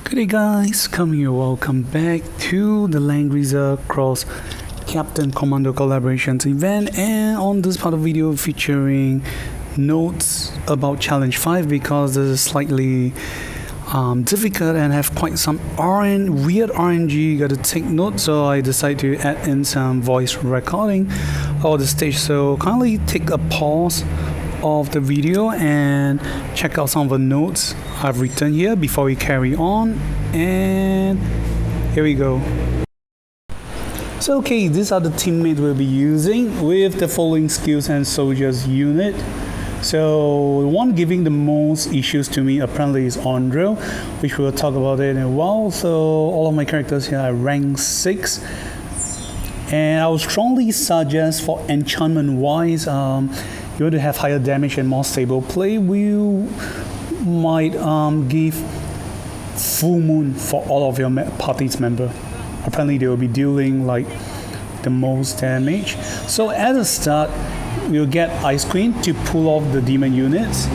Good day guys, come here, welcome back to the Langrisser Cross Captain Commando collaborations event, and on this part of video featuring notes about challenge 5 because this is slightly difficult and have quite some weird RNG, gotta take notes, so I decided to add in some voice recording of the stage. So kindly take a pause of the video and check out some of the notes I've written here before we carry on, and here we go. So okay, these are the teammates we'll be using with the following skills and soldiers unit. So the one giving the most issues to me apparently is Andrew, which we'll talk about it in a while. So all of my characters here are rank 6, and I would strongly suggest for enchantment wise, you want to have higher damage and more stable play, we might give full moon for all of your party's member. Apparently they will be dealing like the most damage. So at the start, we'll get Ice Queen to pull off the demon units.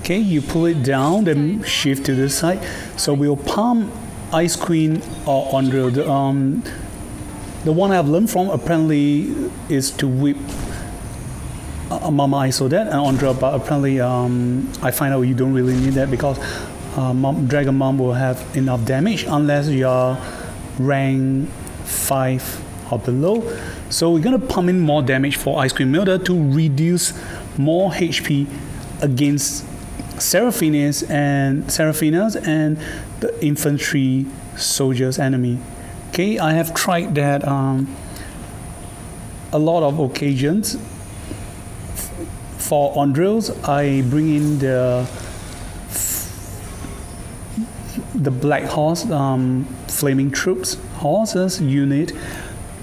Okay, you pull it down, then shift to the side. So we'll pump Ice Queen or Andrew. The one I've learned from apparently is to whip Mama Isodet and Andra, but apparently I find out you don't really need that because Dragon Mom will have enough damage unless you're rank 5 or below. So we're gonna pump in more damage for Ice Cream Milder to reduce more HP against Seraphinas and the infantry soldiers enemy. Okay, I have tried that a lot of occasions. For Andros, I bring in the Black Horse Flaming Troops horses unit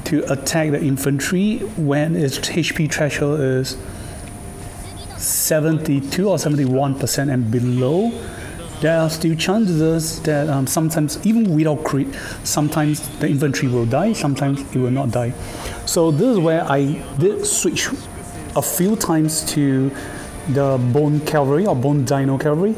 to attack the infantry when its HP threshold is 72 or 71% and below. There are still chances that sometimes, even without crit, sometimes the infantry will die, sometimes it will not die. So this is where I did switch a few times to the Bone Cavalry or Bone Dino Cavalry.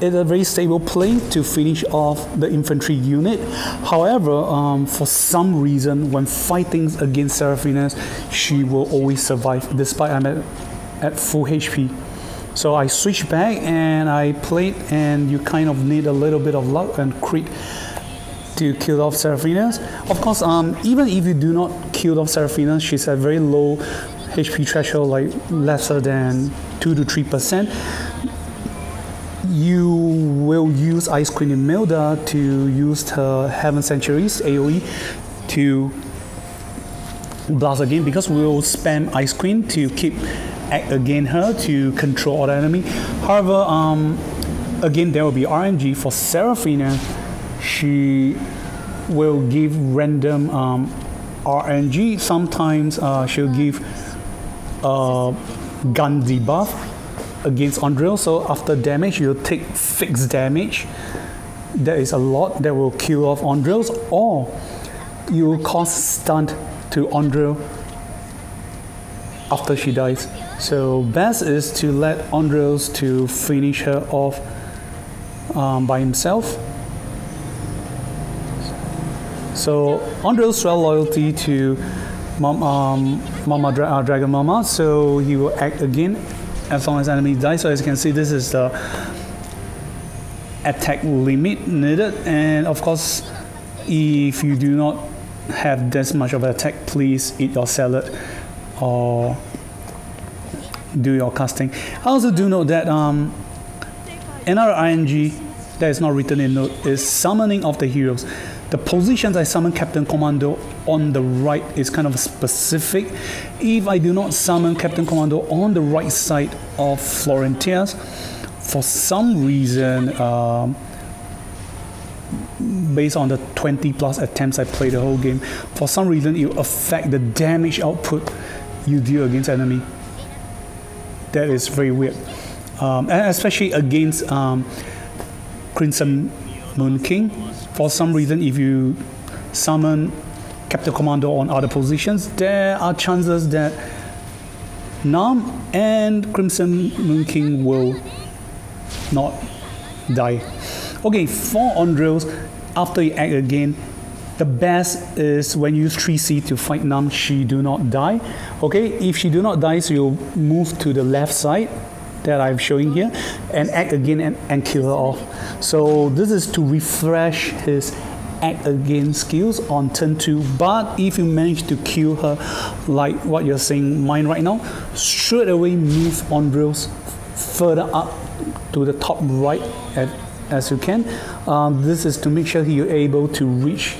It's a very stable play to finish off the infantry unit. However, for some reason, when fighting against Seraphinas, she will always survive despite I'm at full HP. So I switched back and I played, and you kind of need a little bit of luck and crit to kill off Seraphinas. Of course, even if you do not kill off Seraphinas, she's at very low HP threshold, like lesser than 2 to 3%. You will use Ice Queen in Milda to use her Heaven Sanctuaries AoE to blast again, because we will spam Ice Queen to keep act against her to control all the enemy. However, again there will be RNG for Seraphina. She will give random RNG. Sometimes she'll give gun debuff against Andrew, so after damage you'll take fixed damage. That is a lot that will kill off Andrews, or you will cause stunt to Andrew after she dies. So best is to let Andrews to finish her off by himself. So Andrews swell loyalty to Dragon Mama, so he will act again as long as enemy dies. So as you can see, this is the attack limit needed, and of course if you do not have this much of an attack, please eat your salad or do your casting. I also do note that another RNG that is not written in note is summoning of the heroes. The positions I summon Captain Commando on the right is kind of specific. If I do not summon Captain Commando on the right side of Florentias, for some reason, based on the 20 plus attempts I played the whole game, for some reason it will affect the damage output you deal against enemy. That is very weird, and especially against Crimson Moon King. For some reason, if you summon Captain Commando on other positions, there are chances that Nam and Crimson Moon King will not die. Okay, for on drills, after you act again, the best is when you use 3C to fight Nam, she do not die. Okay, if she do not die, so you'll move to the left side that I'm showing here and act again and kill her off. So this is to refresh his act again skills on turn 2. But if you manage to kill her like what you're seeing mine right now, straight away move on drills further up to the top right as you can. This is to make sure you're able to reach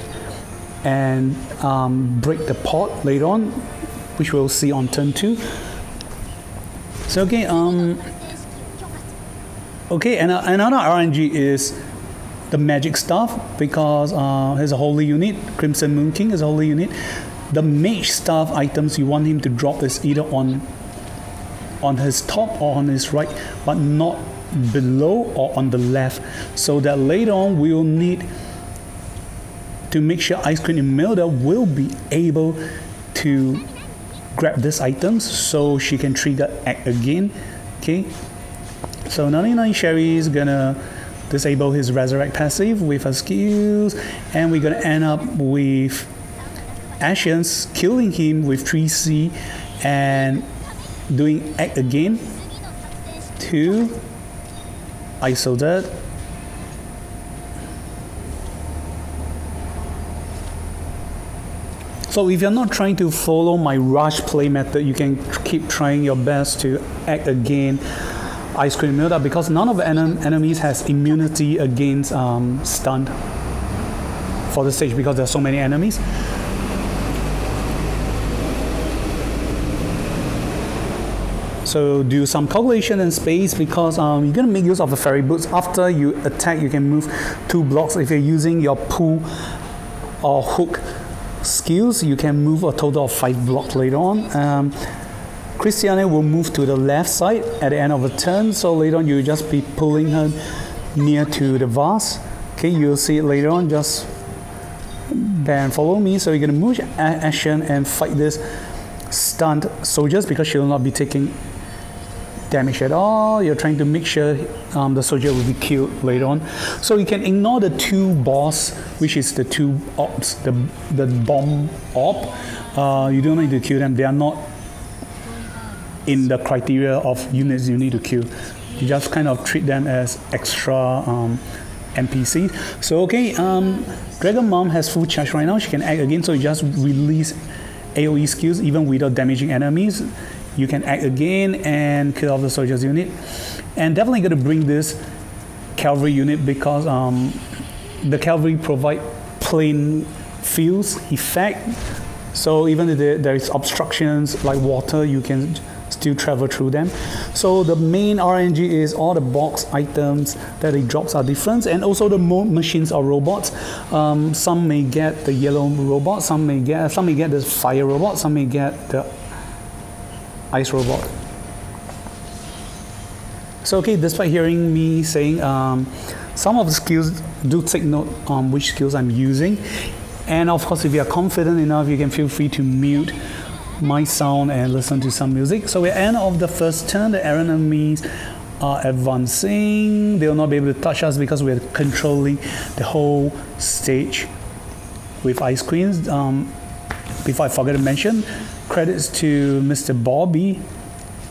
and break the pot later on, which we'll see on turn 2. So okay, and another RNG is the magic staff, because he's a holy unit. Crimson Moon King is a holy unit. The mage staff items you want him to drop is either on his top or on his right, but not below or on the left, so that later on we will need to make sure Ice Queen Imelda will be able to grab these items so she can trigger act again. Okay, so 99 Sherry is gonna disable his resurrect passive with her skills, and we're gonna end up with Ashen's killing him with 3C and doing act again to ISO that. So if you're not trying to follow my rush play method, you can keep trying your best to act again Ice Cream Milda, because none of the enemies has immunity against stun for the stage, because there's so many enemies. So do some calculation and space, because you're going to make use of the fairy boots. After you attack, you can move 2 blocks. If you're using your pull or hook skills, you can move a total of 5 blocks later on. Christiane will move to the left side at the end of the turn, so later on you'll just be pulling her near to the vase. Okay, you'll see it later on. Just bear and follow me. So you're going to move Ashen and fight this stunned soldiers, because she will not be taking damage at all. You're trying to make sure the soldier will be killed later on. So you can ignore the 2 boss, which is the 2 ops, the bomb op. You don't need to kill them. They are not in the criteria of units you need to kill. You just kind of treat them as extra NPCs. So okay, Dragon Mom has full charge right now. She can act again, so you just release AoE skills even without damaging enemies. You can act again and kill off the soldiers unit. And definitely going to bring this cavalry unit, because the cavalry provide plain fields effect. So even if there is obstructions like water, you can still travel through them. So the main RNG is all the box items that it drops are different, and also the machines or robots. Some may get the yellow robot, some may get the fire robot, some may get the ice robot. So okay, despite hearing me saying some of the skills, do take note on which skills I'm using. And of course, if you are confident enough, you can feel free to mute my sound and listen to some music. So at the end of the first turn, the enemies are advancing. They will not be able to touch us because we are controlling the whole stage with Ice Queens. Before I forget to mention, credits to Mr. Bobby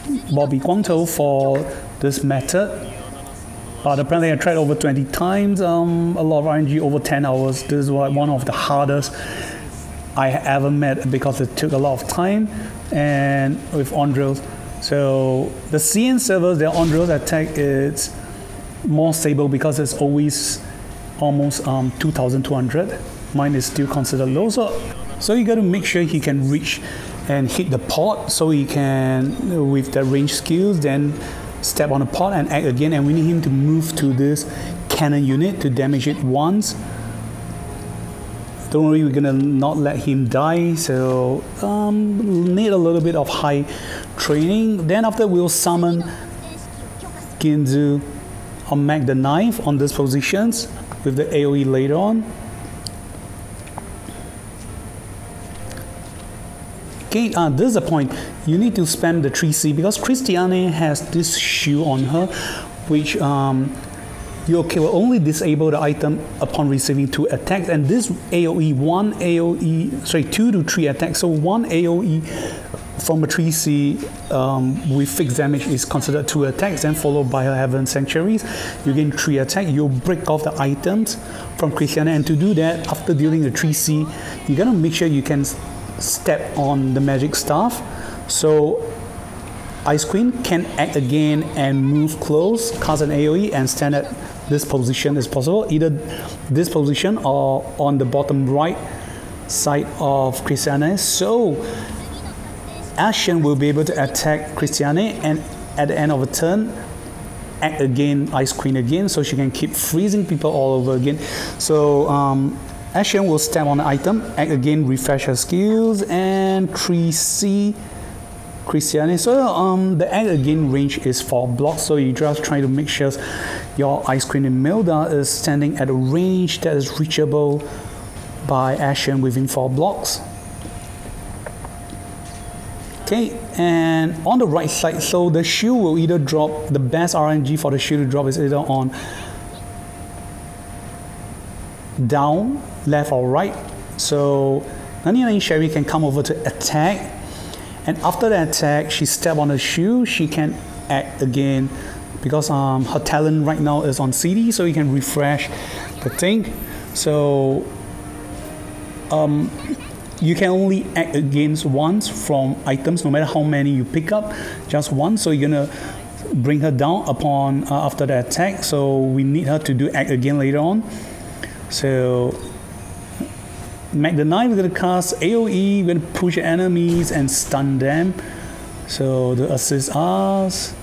Guangtou for this method. Apparently I tried over 20 times, a lot of RNG over 10 hours. This is one of the hardest I ever met, because it took a lot of time and with on drills. So the CN servers, their on drills attack is more stable because it's always almost 2,200. Mine is still considered low. So you got to make sure he can reach and hit the pot, so he can, with the range skills, then step on the pot and act again. And we need him to move to this cannon unit to damage it once. Don't worry, we're gonna not let him die, so need a little bit of high training. Then after, we'll summon Ginzu or Mag the Knife on these positions with the AoE later on. Okay, this is the point. You need to spam the 3C, because Christiane has this shield on her, which you will only disable the item upon receiving 2 attacks, and this AoE, 2 to 3 attacks. So 1 AoE from a 3C with fixed damage is considered 2 attacks, then followed by her Heaven Sanctuaries. You gain 3 attacks. You break off the items from Christiana, and to do that, after dealing a 3C, you gotta make sure you can step on the magic staff. So Ice Queen can act again and move close, cast an AoE, and stand at this position is possible, either this position or on the bottom right side of Christiane. So Ashen will be able to attack Christiane, and at the end of a turn, act again, Ice Queen again, so she can keep freezing people all over again. So Ashen will step on the item, act again, refresh her skills, and 3C Christiane. So the act again range is 4 blocks, so you just try to make sure your Ice Queen Imelda is standing at a range that is reachable by Ashen within 4 blocks. Okay, and on the right side, so the shield will either drop, the best RNG for the shield to drop is either on down, left or right. So 99 Sherry can come over to attack, and after the attack, she step on the shield, she can act again because her talent right now is on CD, so you can refresh the thing. So you can only act against once from items, no matter how many you pick up, just one. So you're gonna bring her down upon after the attack. So we need her to do act again later on. So Mac the Knife is gonna cast AoE, we're gonna push enemies and stun them. So the assist us.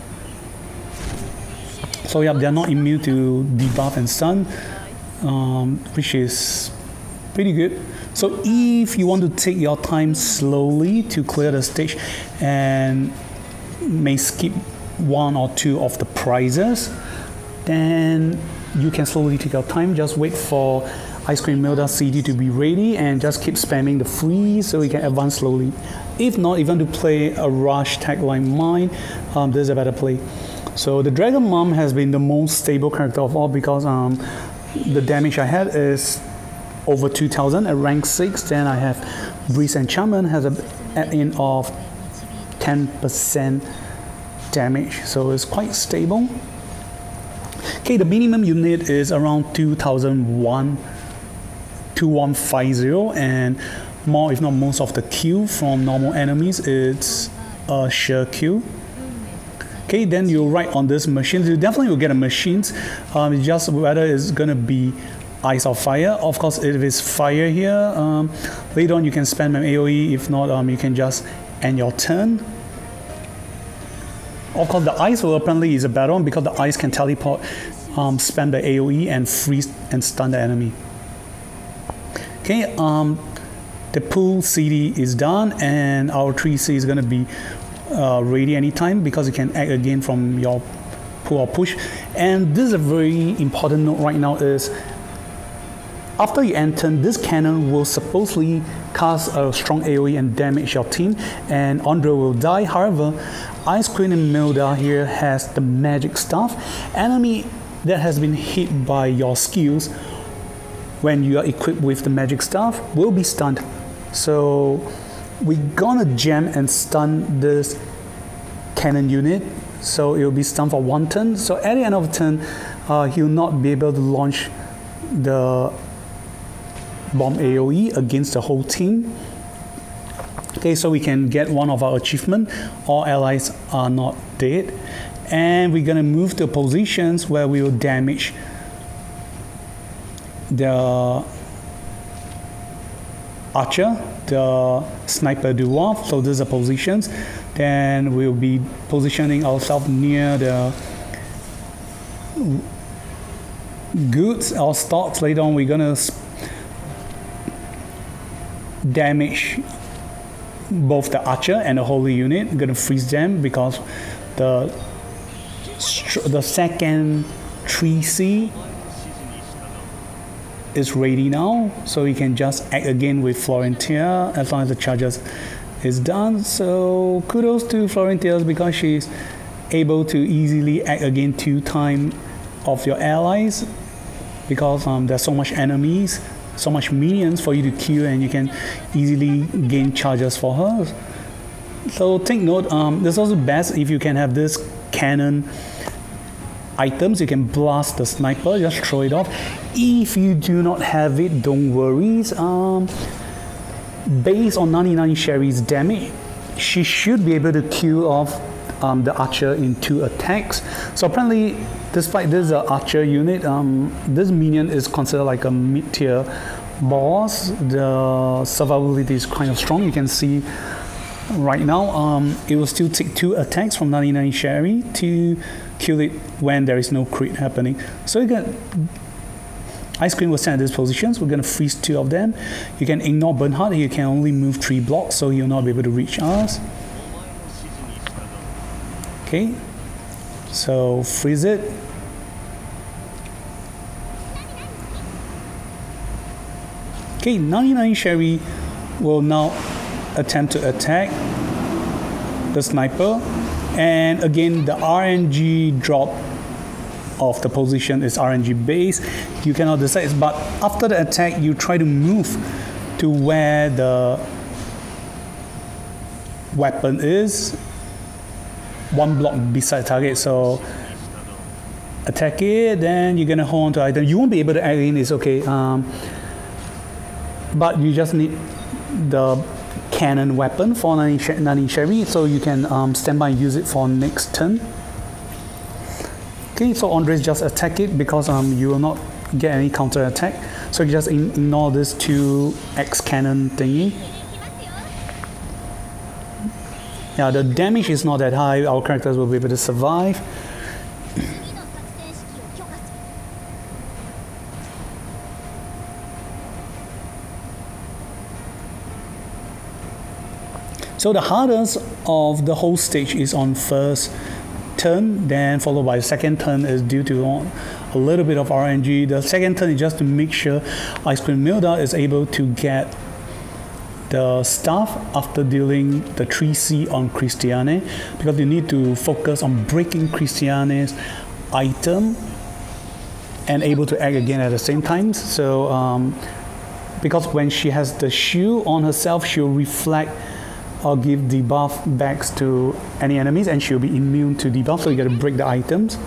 So yeah, they're not immune to debuff and stun, which is pretty good. So if you want to take your time slowly to clear the stage and may skip 1 or 2 of the prizes, then you can slowly take your time. Just wait for Ice Cream Imelda CD to be ready and just keep spamming the freeze so you can advance slowly. If not, even to play a rush tag like mine, this is a better play. So the Dragon Mom has been the most stable character of all because the damage I had is over 2000 at rank 6. Then I have Breeze Enchantment has an add-in of 10% damage, so it's quite stable. Okay, the minimum unit is around 2150, and more if not most of the kill from normal enemies, it's a sure kill. Okay, then you write on this machine, you definitely will get a machines. It's just whether it's gonna be ice or fire. Of course, if it's fire here, later on you can spend an AoE. If not, you can just end your turn. Of course, the ice will apparently is a better one because the ice can teleport, spam the AoE and freeze and stun the enemy. Okay, the pool CD is done, and our 3C is gonna be ready anytime because you can act again from your pull or push. And this is a very important note right now is after you end turn, this cannon will supposedly cast a strong AoE and damage your team, and Andre will die. However, Ice Queen Imelda here has the magic staff. Enemy that has been hit by your skills when you are equipped with the magic staff will be stunned. So we're gonna jam and stun this cannon unit, so it will be stunned for 1 turn. So at the end of the turn, he'll not be able to launch the bomb AoE against the whole team. Okay, so we can get one of our achievement. All allies are not dead, and we're gonna move to positions where we will damage the archer, the sniper dwarf. So these are positions. Then we'll be positioning ourselves near the goods or stocks. Later on, we're gonna damage both the archer and the holy unit. We're gonna freeze them because the second 3C is ready now, so we can just act again with Florentia as long as the charges is done. So kudos to Florentia because she's able to easily act again 2 times of your allies, because there's so much enemies, so much minions for you to kill, and you can easily gain charges for her. So take note, it's also best if you can have this cannon items. You can blast the sniper, just throw it off. If you do not have it, don't worry. Based on 99 Sherry's damage, she should be able to kill off the archer in 2 attacks. So apparently, despite this archer unit, this minion is considered like a mid-tier boss. The survivability is kind of strong. You can see right now, it will still take 2 attacks from 99 Sherry to kill it when there is no crit happening. So you got Ice Cream will stand at these positions. We're going to freeze 2 of them. You can ignore Bernhard. You can only move 3 blocks, so he'll not be able to reach us. Okay, so freeze it. Okay, 99 Sherry will now attempt to attack the sniper, and again the RNG drop of the position is RNG based. You cannot decide, but after the attack you try to move to where the weapon is, 1 block beside target. So attack it, then you're gonna hold on to item. You won't be able to add in, it's okay, but you just need the cannon weapon for 90 Sherry, so you can stand by and use it for next turn. Okay, so Andres just attack it because you will not get any counter attack, so you just ignore this 2 X cannon thingy. Yeah, the damage is not that high. Our characters will be able to survive. So the hardest of the whole stage is on first turn, then followed by second turn is due to a little bit of RNG. The second turn is just to make sure Ice Cream Milda is able to get the staff after dealing the 3C on Christiane, because you need to focus on breaking Christiane's item and able to act again at the same time. So because when she has the shield on herself, she'll reflect or give debuff backs to any enemies, and she'll be immune to debuff, so you gotta break the items.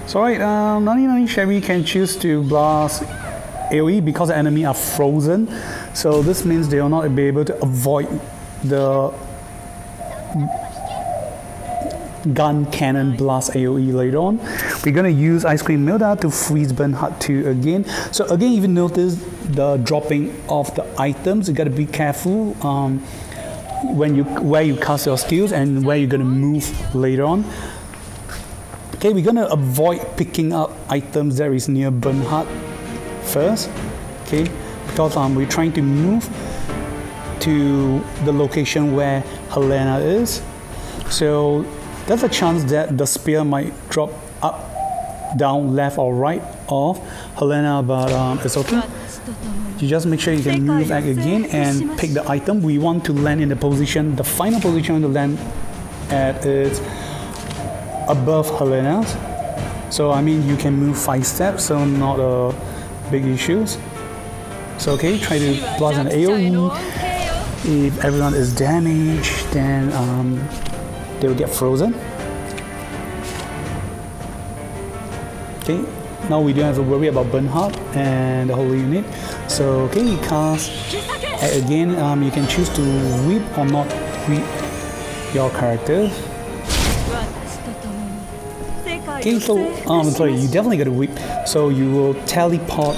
So right, 99 Sherry can choose to blast AoE because the enemy are frozen, so this means they will not be able to avoid the gun cannon blast AoE later on. We're going to use Ice Cream Milda to freeze Bernhard 2 again. So again, if you notice the dropping of the items, you got to be careful where you cast your skills and where you're going to move later on. Okay, we're going to avoid picking up items that is near Bernhard first, okay, because we're trying to move to the location where Helena is. So there's a chance that the spear might drop up, down, left or right of Helena, but it's okay. You just make sure you can move back again and pick the item. We want to land in the position, the final position to land at is above Helena's. So I mean you can move 5 steps, so not a big issues. So okay, try to blast an AoE. If everyone is damaged, then they will get frozen. Okay, now we don't have to worry about Bernhard and the whole unit. So okay, you cast again. You can choose to whip or not whip your character. Okay, so sorry, you definitely got to whip. So you will teleport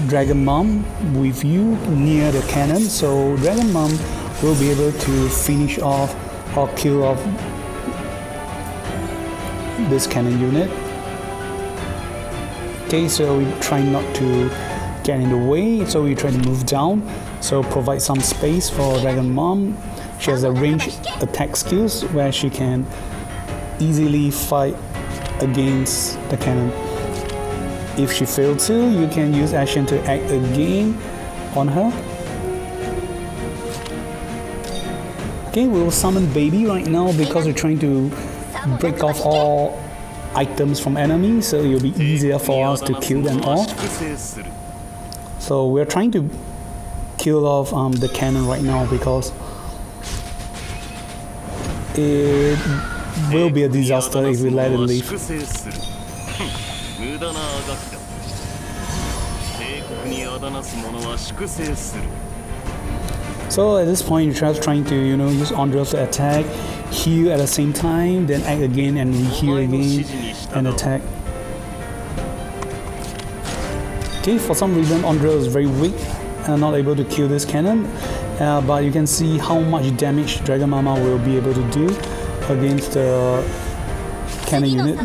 Dragon Mom with you near the cannon. So Dragon Mom will be able to finish off or kill off this cannon unit. Okay, so we try not to get in the way, so we try to move down, so provide some space for Dragon Mom. She has a ranged attack skills where she can easily fight against the cannon. If she fails to, you can use action to act again on her. Okay, we will summon Baby right now because we're trying to break off all items from enemies, so it'll be easier for us to kill them all. So we're trying to kill off the cannon right now because it will be a disaster if we let it leave. So at this point, you're just trying to, use Andros to attack, heal at the same time, then act again and heal again and attack. Okay, for some reason, Andros is very weak and not able to kill this cannon, but you can see how much damage Dragon Mama will be able to do against the cannon unit.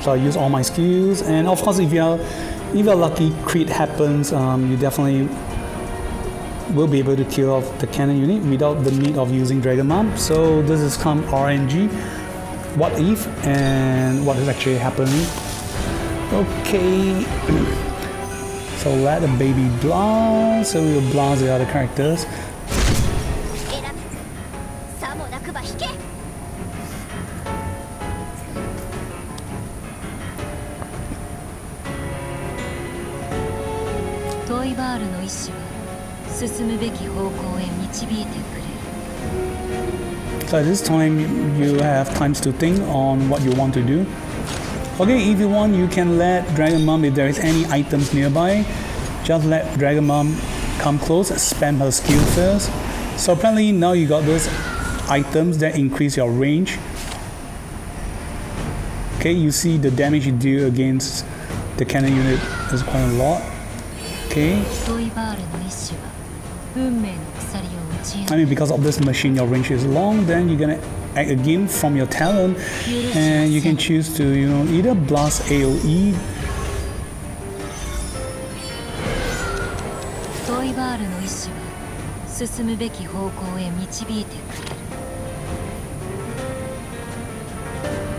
So I use all my skills, and of course if you're lucky, crit happens, you definitely will be able to kill off the cannon unit without the need of using Dragon Mom. So this is come RNG, what if and what is actually happening. Okay, so let the baby blast, so we'll blast the other characters. So at this time, you have times to think on what you want to do. Okay, if you want, you can let Dragon Mom, if there is any items nearby, just let Dragon Mom come close, spam her skill first. So apparently now you got those items that increase your range. Okay, you see the damage you do against the cannon unit is quite a lot. Okay. I mean, because of this machine, your range is long, then you're gonna act again from your talent, and you can choose to, either blast AoE.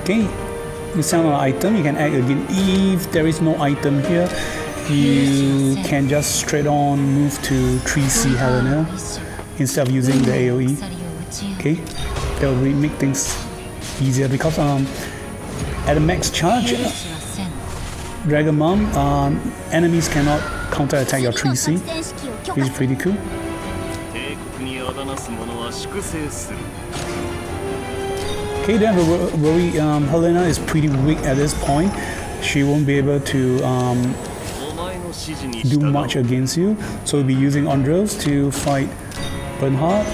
Okay, you summon an item, you can act again. If there is no item here, you can just straight on move to 3C Helena instead of using the AoE. Okay, that will make things easier because at a max charge, Dragon Mom, enemies cannot counter attack your 3C, which is pretty cool. Okay, then Robbie, Helena is pretty weak at this point. She won't be able to do much against you, so we'll be using Andros to fight Bernhard.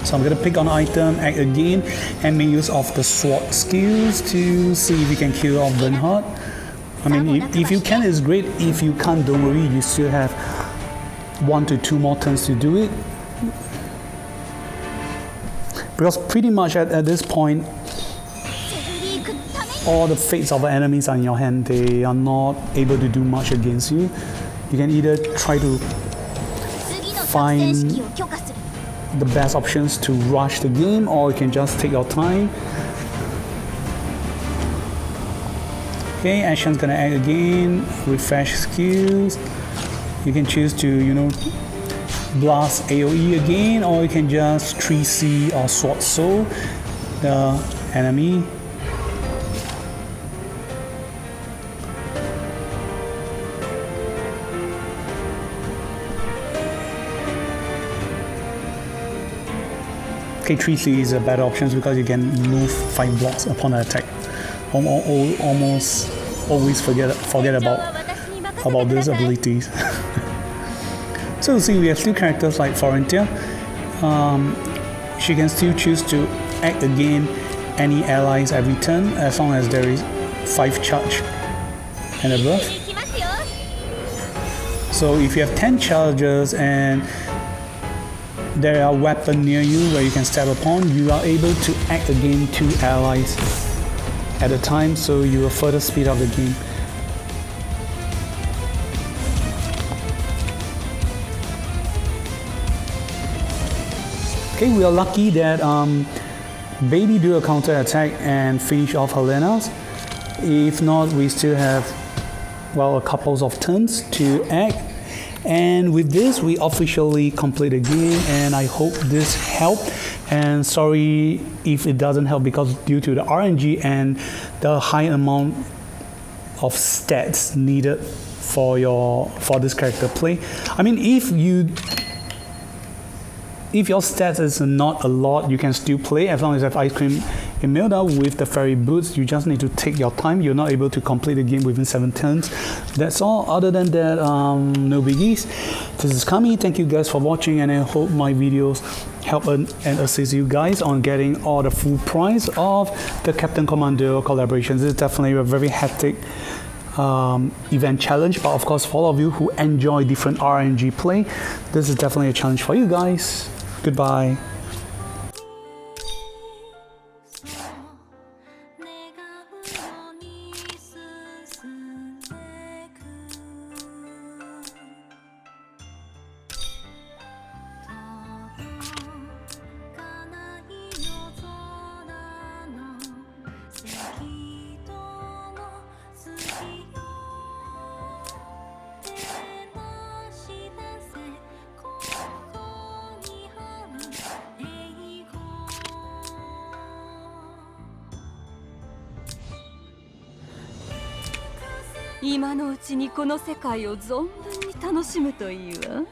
So I'm gonna pick an item, act again, and make use of the sword skills to see if we can kill off Bernhard. I mean, if you can, it's great. If you can't, don't worry, you still have 1 to 2 more turns to do it. Because pretty much at this point, all the fates of the enemies are in your hand. They are not able to do much against you. You can either try to find the best options to rush the game, or you can just take your time. Okay, Ashen's gonna act again, refresh skills. You can choose to, blast AoE again, or you can just 3C or Sword Soul the enemy. Okay, 3C is a better option because you can move 5 blocks upon an attack. Almost always forget about these abilities. So see, we have still characters like Florentia. She can still choose to act again any allies every turn as long as there is 5 charge and above. So if you have 10 charges and there are weapons near you where you can step upon, you are able to act again 2 allies at a time, so you will further speed up the game. Okay, we are lucky that Baby do a counter attack and finish off Helena's. If not, we still have, well, a couple of turns to act And with this, we officially complete the game, and I hope this helped. And sorry if it doesn't help, because due to the RNG and the high amount of stats needed for this character play. I mean, if your stats is not a lot, you can still play as long as you have Ice Cream Imelda with the fairy boots. You just need to take your time. You're not able to complete the game within 7 turns. That's all. Other than that, no biggies. This is Kami. Thank you guys for watching, and I hope my videos help and assist you guys on getting all the full price of the Captain Commando collaboration. This is definitely a very hectic event challenge, but of course for all of you who enjoy different RNG play, this is definitely a challenge for you guys. Goodbye.今のうちにこの世界を存分に楽しむといいわ。